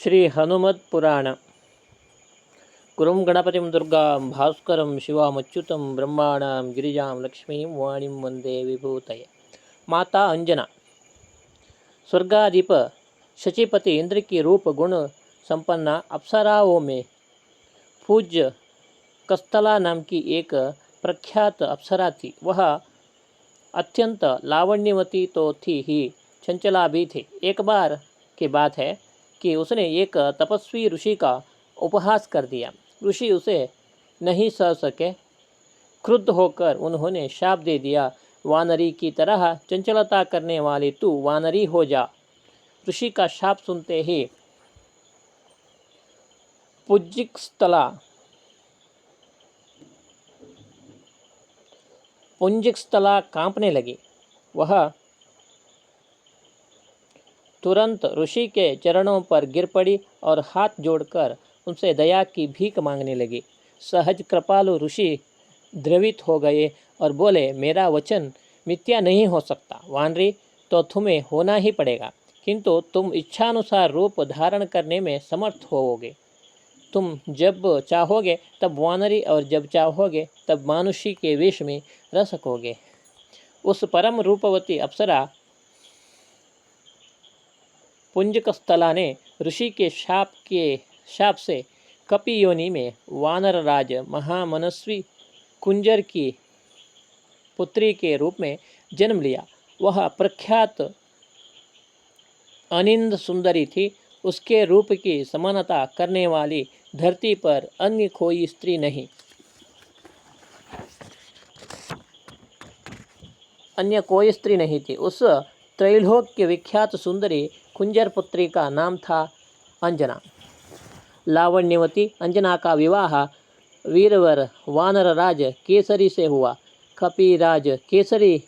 श्री हनुमत् पुराण। गुरुं गणपतिं दुर्गां भास्करं शिवामच्युतं ब्रह्माणां गिरिजां लक्ष्मीं वाणीं वंदे विभूतये। माता अंजना। स्वर्गाधिप शचीपति इंद्र की रूप गुण संपन्ना अप्सराओं में पूज्य कस्तला नाम की एक प्रख्यात अप्सरा थी। वह अत्यंत लावण्यवती तो थी ही, चंचला भी थी। एक बार की बात है कि उसने एक तपस्वी ऋषि का उपहास कर दिया। ऋषि उसे नहीं सह सके। क्रुद्ध होकर उन्होंने शाप दे दिया, वानरी की तरह चंचलता करने वाली तू वानरी हो जा। ऋषि का शाप सुनते ही पुंजिकस्थला कांपने लगी। वह तुरंत ऋषि के चरणों पर गिर पड़ी और हाथ जोड़कर उनसे दया की भीख मांगने लगी। सहज कृपालु ऋषि द्रवित हो गए और बोले, मेरा वचन मिथ्या नहीं हो सकता। वानरी तो तुम्हें होना ही पड़ेगा, किंतु तुम इच्छानुसार रूप धारण करने में समर्थ होवोगे। तुम जब चाहोगे तब वानरी और जब चाहोगे तब मानुषी के वेश में रह सकोगे। उस परम रूपवती अप्सरा पुंजकस्थला ने ऋषि के शाप से कपि योनि में वानर राज महामनस्वी कुंजर की पुत्री के रूप में जन्म लिया। वह प्रख्यात अनिंद सुंदरी थी। उसके रूप की समानता करने वाली धरती पर अन्य कोई स्त्री नहीं थी। उस त्रैलोक्य विख्यात सुंदरी कुंजर पुत्री का नाम था अंजना। लावण्यवती अंजना का विवाह वीरवर वानर राज केसरी से हुआ। कपिराज केसरी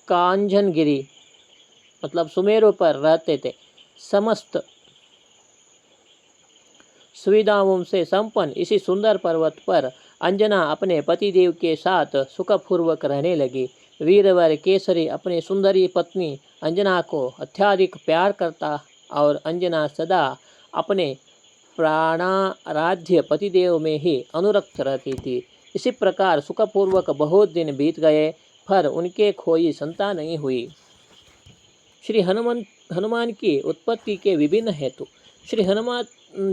कांजनगिरी मतलब सुमेरु पर रहते थे। समस्त सुविधाओं से संपन्न इसी सुंदर पर्वत पर अंजना अपने पतिदेव के साथ सुखपूर्वक रहने लगी। वीरवर केसरी अपनी सुंदरी पत्नी अंजना को अत्यधिक प्यार करता और अंजना सदा अपने प्राणाराध्य पतिदेव में ही अनुरक्त रहती थी। इसी प्रकार सुखपूर्वक बहुत दिन बीत गए, पर उनके कोई संतान नहीं हुई। श्री हनुमान की उत्पत्ति के विभिन्न हेतु। श्री हनुमान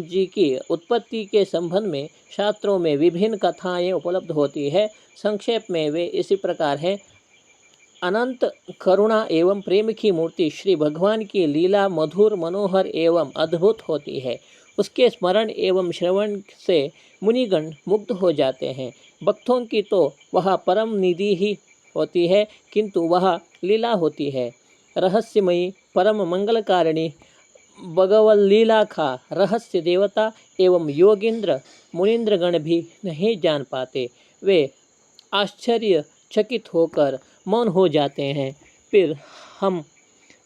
जी की उत्पत्ति के संबंध में शास्त्रों में विभिन्न कथाएं उपलब्ध होती है। संक्षेप में वे इसी प्रकार हैं। अनंत करुणा एवं प्रेम की मूर्ति श्री भगवान की लीला मधुर मनोहर एवं अद्भुत होती है। उसके स्मरण एवं श्रवण से मुनिगण मुग्ध हो जाते हैं। भक्तों की तो वह परम निधि ही होती है, किंतु वह लीला होती है रहस्यमयी परम मंगलकारिणी। भगवत लीला का रहस्य देवता एवं योगिंद्र मुनिंद्रगण भी नहीं जान पाते। वे आश्चर्यचकित होकर मौन हो जाते हैं। फिर हम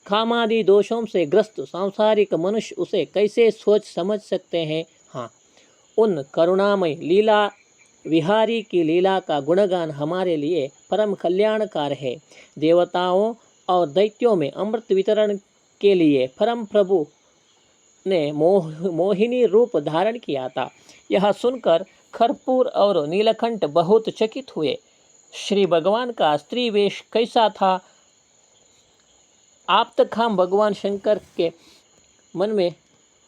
कामादि दोषों से ग्रस्त सांसारिक मनुष्य उसे कैसे सोच समझ सकते हैं। हाँ, उन करुणामय लीला विहारी की लीला का गुणगान हमारे लिए परम कल्याणकार है। देवताओं और दैत्यों में अमृत वितरण के लिए परम प्रभु ने मोहिनी रूप धारण किया था। यह सुनकर खरपूर और नीलकंठ बहुत चकित हुए। श्री भगवान का स्त्री वेश कैसा था? आप्तखाम भगवान शंकर के मन में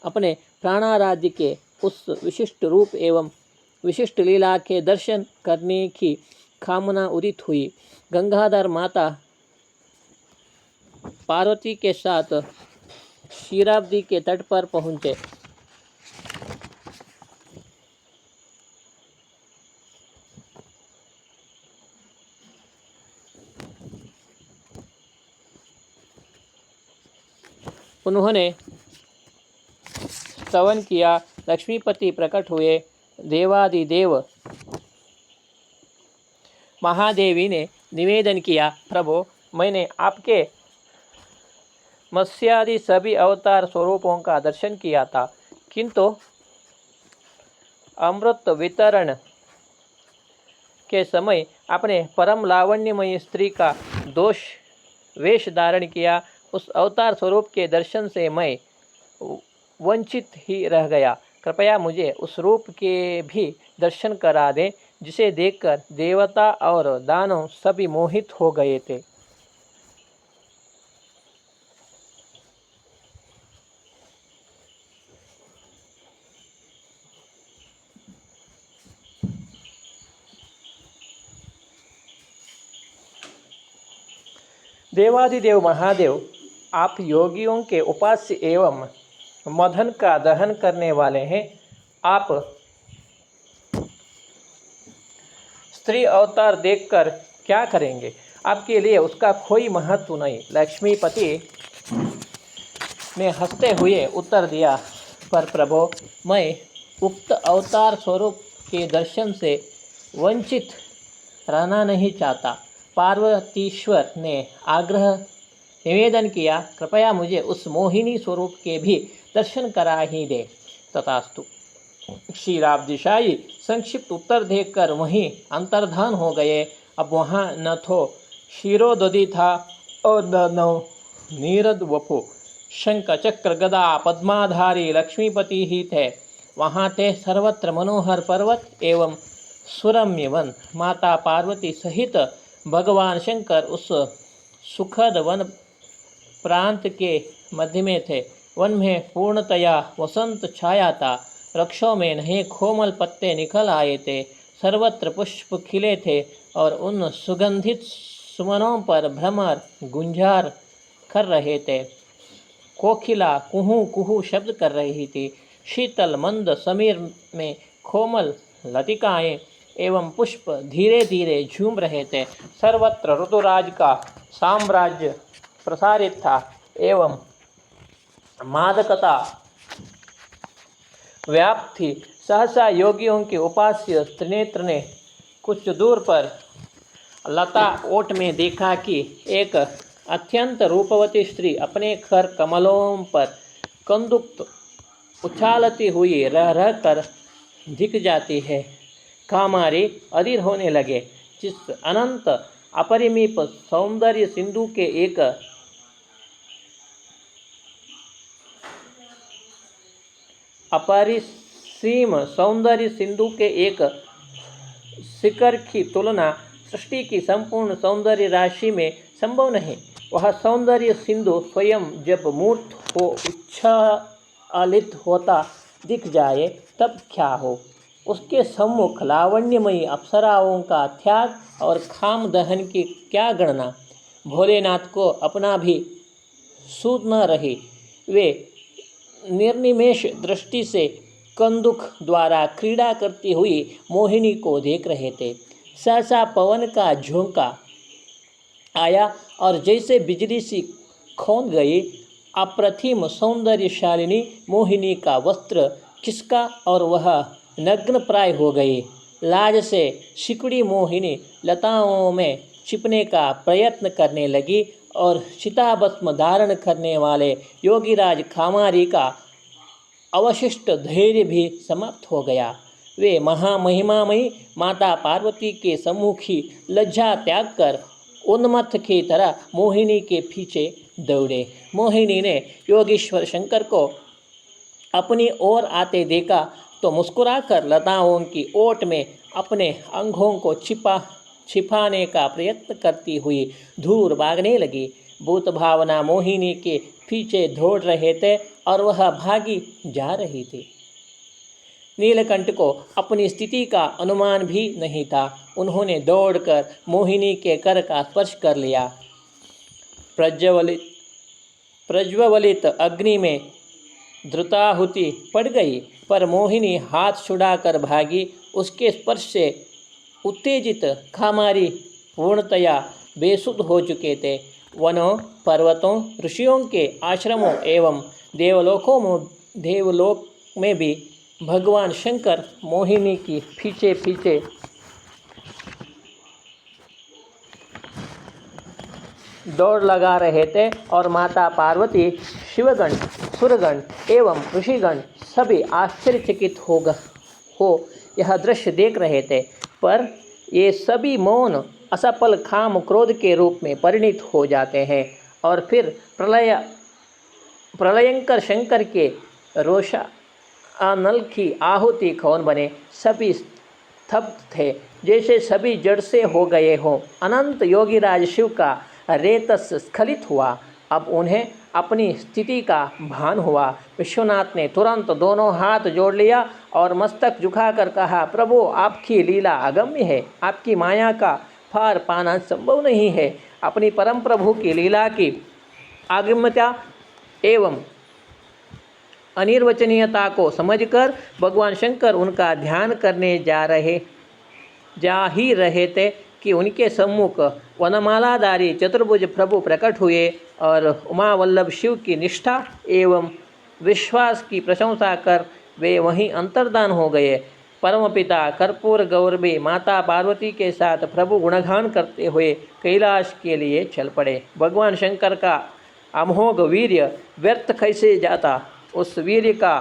अपने प्राणाराध्य के उस विशिष्ट रूप एवं विशिष्ट लीला के दर्शन करने की कामना उदित हुई। गंगाधर माता पार्वती के साथ क्षीराब्दी के तट पर पहुंचे। उन्होंने स्तवन किया। लक्ष्मीपति प्रकट हुए। देवादिदेव महादेवी ने निवेदन किया, प्रभु, मैंने आपके मत्स्यादि सभी अवतार स्वरूपों का दर्शन किया था, किंतु अमृत वितरण के समय अपने परम लावण्यमयी स्त्री का दोष वेश धारण किया। उस अवतार स्वरूप के दर्शन से मैं वंचित ही रह गया। कृपया मुझे उस रूप के भी दर्शन करा दें जिसे देखकर देवता और दानव सभी मोहित हो गए थे। देवादिदेव महादेव, आप योगियों के उपास्य एवं मदन का दहन करने वाले हैं। आप स्त्री अवतार देखकर क्या करेंगे? आपके लिए उसका कोई महत्व नहीं। लक्ष्मीपति ने हंसते हुए उत्तर दिया, पर प्रभो, मैं उक्त अवतार स्वरूप के दर्शन से वंचित रहना नहीं चाहता। पार्वतीश्वर ने आग्रह निवेदन किया, कृपया मुझे उस मोहिनी स्वरूप के भी दर्शन करा ही दे। तथास्तु। क्षीराब्दिशाही संक्षिप्त उत्तर देखकर वहीं अंतर्धान हो गए। अब वहाँ न तो क्षीरोदधि था और न नीरद वपु। शंख चक्र गदा पद्माधारी लक्ष्मीपति ही थे। वहाँ थे सर्वत्र मनोहर पर्वत एवं सुरम्य वन। माता पार्वती सहित भगवान शंकर उस सुखद वन प्रांत के मध्य में थे। वन में पूर्णतया वसंत छाया था। वृक्षों में नए कोमल पत्ते निकल आए थे। सर्वत्र पुष्प खिले थे और उन सुगंधित सुमनों पर भ्रमर गुंजार कर रहे थे। कोकिला कुहू कुहू शब्द कर रही थी। शीतल मंद समीर में कोमल लतिकाएं एवं पुष्प धीरे धीरे झूम रहे थे। सर्वत्र ऋतुराज का साम्राज्य प्रसारित था एवं मादकता व्याप्त थी। सहसा योगियों के उपास्य त्रिनेत्र ने कुछ दूर पर लता ओट में देखा कि एक अत्यंत रूपवती स्त्री अपने खर कमलों पर कंदुक उछालती हुई रह रह कर दिख जाती है। कामारी अधीर होने लगे। जिस अनंत अपरिमित सौंदर्य सिंधु के एक अपरिसीम सौंदर्य सिंधु के एक शिखर की तुलना सृष्टि की संपूर्ण सौंदर्य राशि में संभव नहीं। वह सौंदर्य सिंधु स्वयं जब मूर्त हो उच्छालित होता दिख जाए तब क्या हो। उसके सम्मुख लावण्यमयी अप्सराओं का त्याग और खाम दहन की क्या गणना। भोलेनाथ को अपना भी सूझ न रही। वे निर्निमेष दृष्टि से कंदुक द्वारा क्रीड़ा करती हुई मोहिनी को देख रहे थे। सहसा पवन का झोंका आया और जैसे बिजली सी खौंद गई। अप्रतिम सौंदर्यशालिनी मोहिनी का वस्त्र खिसका और वह नग्न प्राय हो गई। लाज से सिकुड़ी मोहिनी लताओं में छिपने का प्रयत्न करने लगी और चिताभस्म धारण करने वाले योगीराज खामारी का अवशिष्ट धैर्य भी समाप्त हो गया। वे महामहिमामयी माता पार्वती के सम्मुख ही लज्जा त्याग कर उन्मत्त की तरह मोहिनी के पीछे दौड़े। मोहिनी ने योगीश्वर शंकर को अपनी ओर आते देखा तो मुस्कुराकर लताओं की ओट में अपने अंगों को छिपाने का प्रयत्न करती हुई दूर भागने लगी। भूत भावना मोहिनी के पीछे दौड़ रहे थे और वह भागी जा रही थी। नीलकंठ को अपनी स्थिति का अनुमान भी नहीं था। उन्होंने दौड़कर मोहिनी के कर का स्पर्श कर लिया। प्रज्वलित अग्नि में द्रुताहुति पड़ गई, पर मोहिनी हाथ छुड़ाकर भागी। उसके स्पर्श से उत्तेजित खामारी पूर्णतया बेसुध हो चुके थे। वनों, पर्वतों, ऋषियों के आश्रमों एवं देवलोक में भी भगवान शंकर मोहिनी की पीछे पीछे दौड़ लगा रहे थे और माता पार्वती, शिवगण, सुरगण एवं ऋषिगण सभी आश्चर्यचकित हो यह दृश्य देख रहे थे। पर ये सभी मौन असफल काम क्रोध के रूप में परिणित हो जाते हैं और फिर प्रलयंकर शंकर के रोषा अनल की आहुति कौन बने, सभी स्तब्ध थे जैसे सभी जड़ से हो गए हों। अनंत योगीराज शिव का रेतस स्खलित हुआ। अब उन्हें अपनी स्थिति का भान हुआ। विश्वनाथ ने तुरंत दोनों हाथ जोड़ लिया और मस्तक झुकाकर कहा, प्रभु आपकी लीला अगम्य है, आपकी माया का पार पाना संभव नहीं है। अपनी परम प्रभु की लीला की अगम्यता एवं अनिर्वचनीयता को समझकर भगवान शंकर उनका ध्यान करने जा ही रहे थे कि उनके सम्मुख वनमालाधारी चतुर्भुज प्रभु प्रकट हुए और उमा वल्लभ शिव की निष्ठा एवं विश्वास की प्रशंसा कर वे वहीं अंतर्धान हो गए। परमपिता कर्पूर गौरवी माता पार्वती के साथ प्रभु गुणगान करते हुए कैलाश के लिए चल पड़े। भगवान शंकर का अमोघ वीर्य व्यर्थ कैसे जाता, उस वीर्य का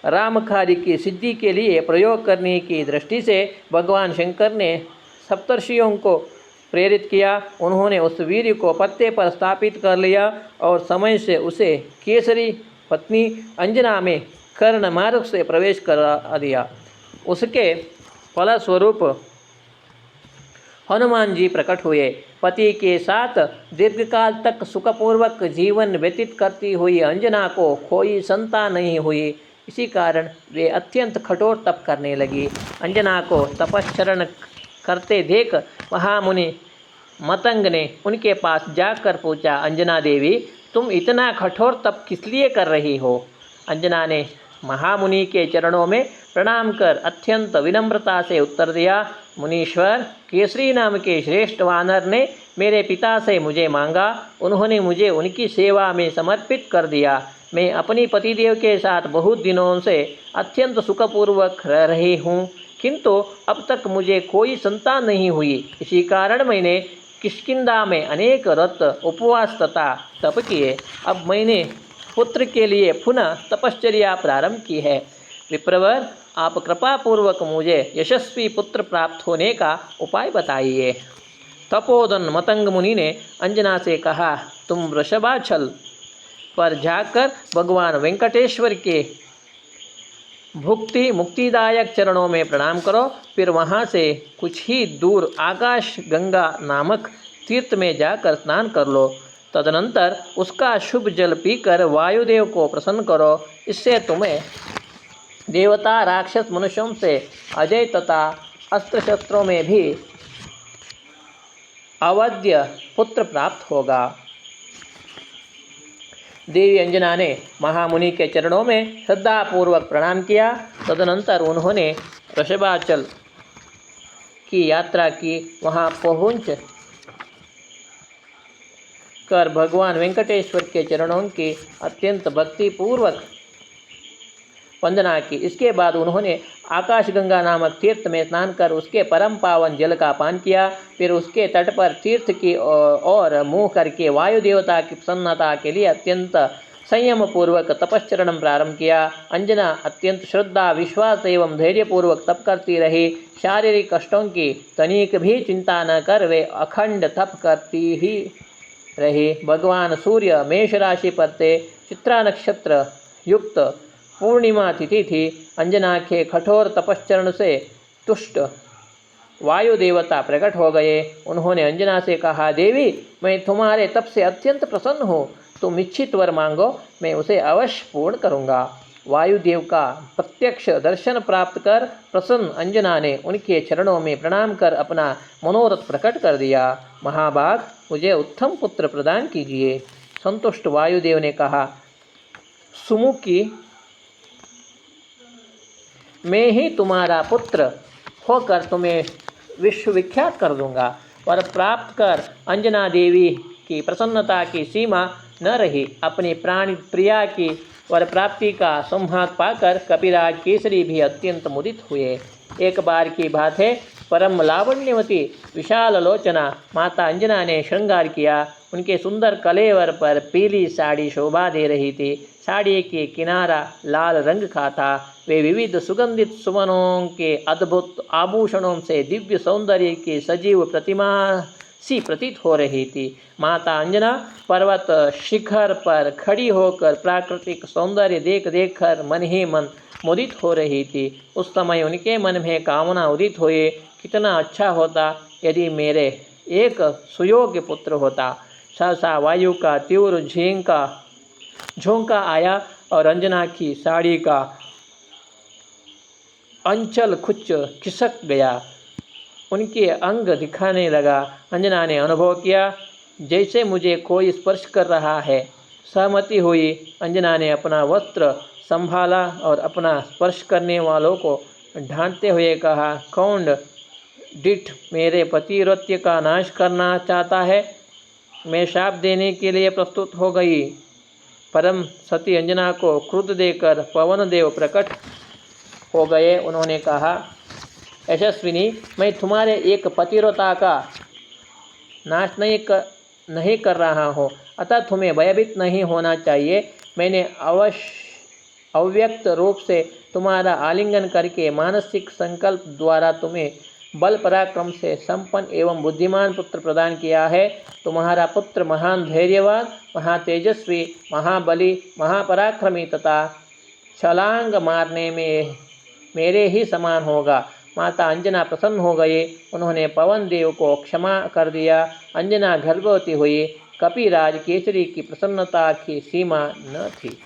रामकार्य की सिद्धि के लिए प्रयोग करने की दृष्टि से भगवान शंकर ने सप्तर्षियों को प्रेरित किया। उन्होंने उस वीर्य को पत्ते पर स्थापित कर लिया और समय से उसे केसरी पत्नी अंजना में कर्ण मार्ग से प्रवेश करा दिया। उसके फलस्वरूप हनुमान जी प्रकट हुए। पति के साथ दीर्घकाल तक सुखपूर्वक जीवन व्यतीत करती हुई अंजना को कोई संतान नहीं हुई। इसी कारण वे अत्यंत कठोर तप करने लगी। अंजना को तपश्चरण करते देख महामुनि मतंग ने उनके पास जाकर पूछा, अंजना देवी तुम इतना कठोर तप किस लिए कर रही हो? अंजना ने महामुनि के चरणों में प्रणाम कर अत्यंत विनम्रता से उत्तर दिया, मुनीश्वर, केसरी नाम के श्रेष्ठ वानर ने मेरे पिता से मुझे मांगा। उन्होंने मुझे उनकी सेवा में समर्पित कर दिया। मैं अपनी पतिदेव के साथ बहुत दिनों से अत्यंत सुखपूर्वक रह रही हूँ, किंतु अब तक मुझे कोई संतान नहीं हुई। इसी कारण मैंने किष्किंधा में अनेक व्रत, उपवास तथा तप किए। अब मैंने पुत्र के लिए पुनः तपश्चर्या प्रारंभ की है। विप्रवर, आप कृपापूर्वक मुझे यशस्वी पुत्र प्राप्त होने का उपाय बताइए। तपोधन मतंग मुनि ने अंजना से कहा, तुम वृषभाचल पर जाकर भगवान वेंकटेश्वर के मुक्तिदायक चरणों में प्रणाम करो। फिर वहाँ से कुछ ही दूर आकाश गंगा नामक तीर्थ में जाकर स्नान कर लो। तदनंतर उसका शुभ जल पीकर वायुदेव को प्रसन्न करो। इससे तुम्हें देवता, राक्षस, मनुष्यों से अजय तथा अस्त्र शस्त्रों में भी अवध्य पुत्र प्राप्त होगा। देवी अंजना ने महामुनि के चरणों में श्रद्धापूर्वक प्रणाम किया। तदनंतर उन्होंने वृषभाचल की यात्रा की। वहां पहुंच कर भगवान वेंकटेश्वर के चरणों की अत्यंत भक्तिपूर्वक वंदना की। इसके बाद उन्होंने आकाशगंगा नामक तीर्थ में स्नान कर उसके परम पावन जल का पान किया। फिर उसके तट पर तीर्थ की ओर मुँह करके वायु देवता की प्रसन्नता के लिए अत्यंत संयम पूर्वक तपश्चरण प्रारंभ किया। अंजना अत्यंत श्रद्धा, विश्वास एवं धैर्यपूर्वक तप करती रही। शारीरिक कष्टों की तनिक भी चिंता न कर वे अखंड तप करती ही रही। भगवान सूर्य मेष राशि पर थे। चित्रा नक्षत्र युक्त पूर्णिमा तिथि थी। अंजना के कठोर तपश्चरण से तुष्ट वायु देवता प्रकट हो गए। उन्होंने अंजना से कहा, देवी, मैं तुम्हारे तप से अत्यंत प्रसन्न हूँ। तुम इच्छित वर मांगो, मैं उसे अवश्य पूर्ण करूँगा। वायुदेव का प्रत्यक्ष दर्शन प्राप्त कर प्रसन्न अंजना ने उनके चरणों में प्रणाम कर अपना मनोरथ प्रकट कर दिया। महाभाग, मुझे उत्तम पुत्र प्रदान कीजिए। संतुष्ट वायुदेव ने कहा, सुमुखी, मैं ही तुम्हारा पुत्र होकर तुम्हें विश्वविख्यात कर दूंगा। वर प्राप्त कर अंजना देवी की प्रसन्नता की सीमा न रही। अपनी प्राण प्रिया की वर प्राप्ति का संवाद पाकर कपिराज केसरी भी अत्यंत मुदित हुए। एक बार की बात है, परम लावण्यवती विशाल लोचना माता अंजना ने श्रृंगार किया। उनके सुंदर कलेवर पर पीली साड़ी शोभा दे रही थी। साड़ी के किनारा लाल रंग का था। वे विविध सुगंधित सुमनों के अद्भुत आभूषणों से दिव्य सौंदर्य की सजीव प्रतिमा सी प्रतीत हो रही थी। माता अंजना पर्वत शिखर पर खड़ी होकर प्राकृतिक सौंदर्य देख देख कर मन ही मन मुदित हो रही थी। उस समय उनके मन में कामना उदित हुई, कितना अच्छा होता यदि मेरे एक सुयोग्य पुत्र होता। सहसा वायु का तीव्र झोंका आया और अंजना की साड़ी का अंचल कुछ खिसक गया, उनके अंग दिखाने लगा। अंजना ने अनुभव किया जैसे मुझे कोई स्पर्श कर रहा है। सहमति हुई। अंजना ने अपना वस्त्र संभाला और अपना स्पर्श करने वालों को ढांढते हुए कहा, कौन डिठ मेरे पतिव्रत्य का नाश करना चाहता है? मैं शाप देने के लिए प्रस्तुत हो गई। परम सती अंजना को क्रुद्ध देकर पवन देव प्रकट हो गए। उन्होंने कहा, यशस्विनी, मैं तुम्हारे एक पतिव्रता का नाश नहीं कर रहा हूँ, अतः तुम्हें भयभीत नहीं होना चाहिए। मैंने अव्यक्त रूप से तुम्हारा आलिंगन करके मानसिक संकल्प द्वारा तुम्हें बल पराक्रम से संपन्न एवं बुद्धिमान पुत्र प्रदान किया है। तुम्हारा पुत्र महान धैर्यवान, महातेजस्वी, महाबली, महापराक्रमी तथा छलांग मारने में मेरे ही समान होगा। माता अंजना प्रसन्न हो गई। उन्होंने पवन देव को क्षमा कर दिया। अंजना गर्भवती हुई। कपिराज केसरी की प्रसन्नता की सीमा न थी।